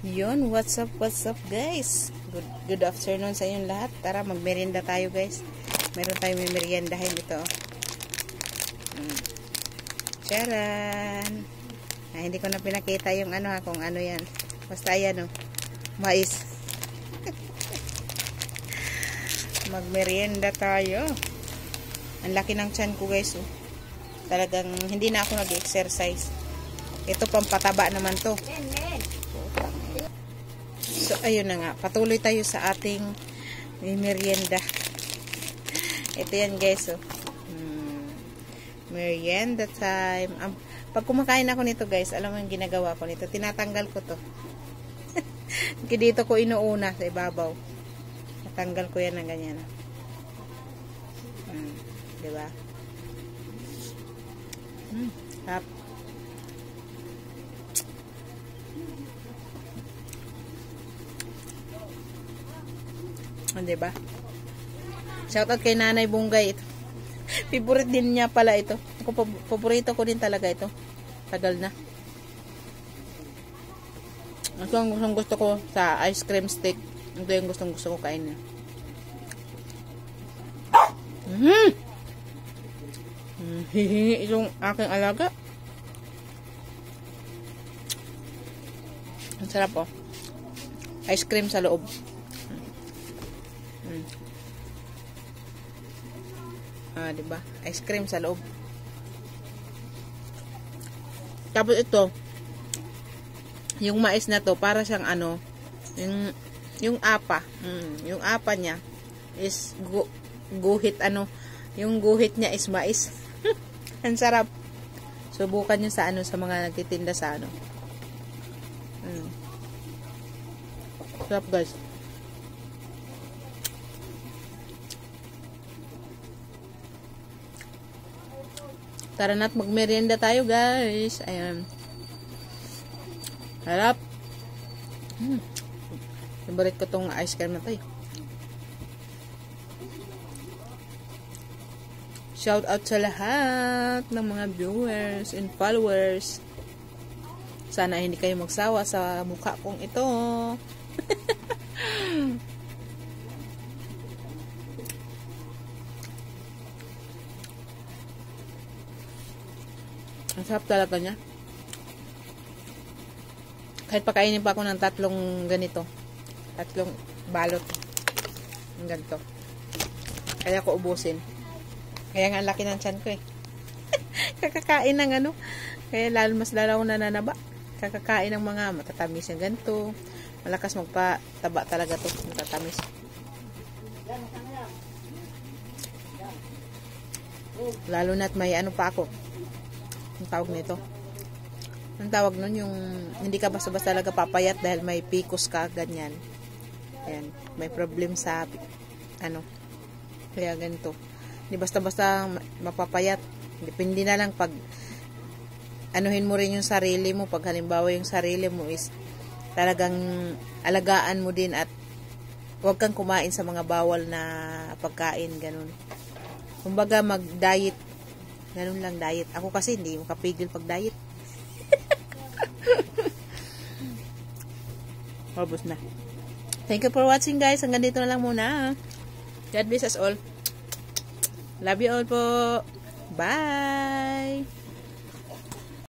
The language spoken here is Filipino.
Yun, what's up guys? Good afternoon sa inyong lahat. Tara, magmerienda tayo guys. Meron tayong meriendahin ito. Charan! Hindi ko na pinakita yung ano kung ano yan. Basta yan mais. Magmerienda tayo. Ang laki ng tiyan ko guys. Talagang hindi na ako nag-exercise. Ito pampataba naman to. So, ayun na nga. Patuloy tayo sa ating merienda. Ito yan guys. Merienda time. Pag kumakain ako nito guys, alam mo yung ginagawa ko nito. Tinatanggal ko to. Dito ko inuuna sa ibabaw. Natanggal ko yan ng ganyan. Diba? Hap. Diba? Shoutout kay Nanay Bunggay ito. Favorite din niya pala ito. Paborito ko din talaga ito. Tagal na. Ito ang gusto ko sa ice cream stick. Ito yung gusto ko kainin. Hihingi itong aking alaga. Ang sarap Ice cream sa loob. Diba? Ice cream sa loob. Tapos ito, yung mais na to, para siyang yung apa. Yung apa niya is guhit yung guhit niya is mais. Ang sarap. Subukan niyo sa sa mga nagtitinda sa Sarap guys. Tara na't magmerienda tayo guys. Ayan. Harap. Favorite ko tong ice cream na to Shout out sa lahat ng mga viewers and followers. Sana hindi kayo magsawa sa mukha kong ito. Ang sarap talaga niya. Kahit pakainin pa ako ng 3 ganito. 3 balot. Ang ganito. Kaya ko ubusin. Kaya nga ang laki ng tiyan ko Kakakain ng Kaya mas lalo na nanaba. Kakakain ng mga matatamis yung ganito. Malakas magpataba talaga to. Matatamis. Lalo na't may pa ako. Ang tawag nito. Ang tawag nun yung hindi ka basta-basta talaga papayat dahil may PCOS ka, ganyan. Ayan. May problem sa kaya ganito. Hindi basta-basta mapapayat. Depende na lang pag anuhin mo rin yung sarili mo. Pag halimbawa yung sarili mo is talagang alagaan mo din at huwag kang kumain sa mga bawal na pagkain, ganun. Kumbaga mag-diet. Ganun lang diet. Ako kasi hindi makapigil pag diet. Obos na. Thank you for watching guys. Hanggang dito na lang muna. God bless us all. Love you all po. Bye!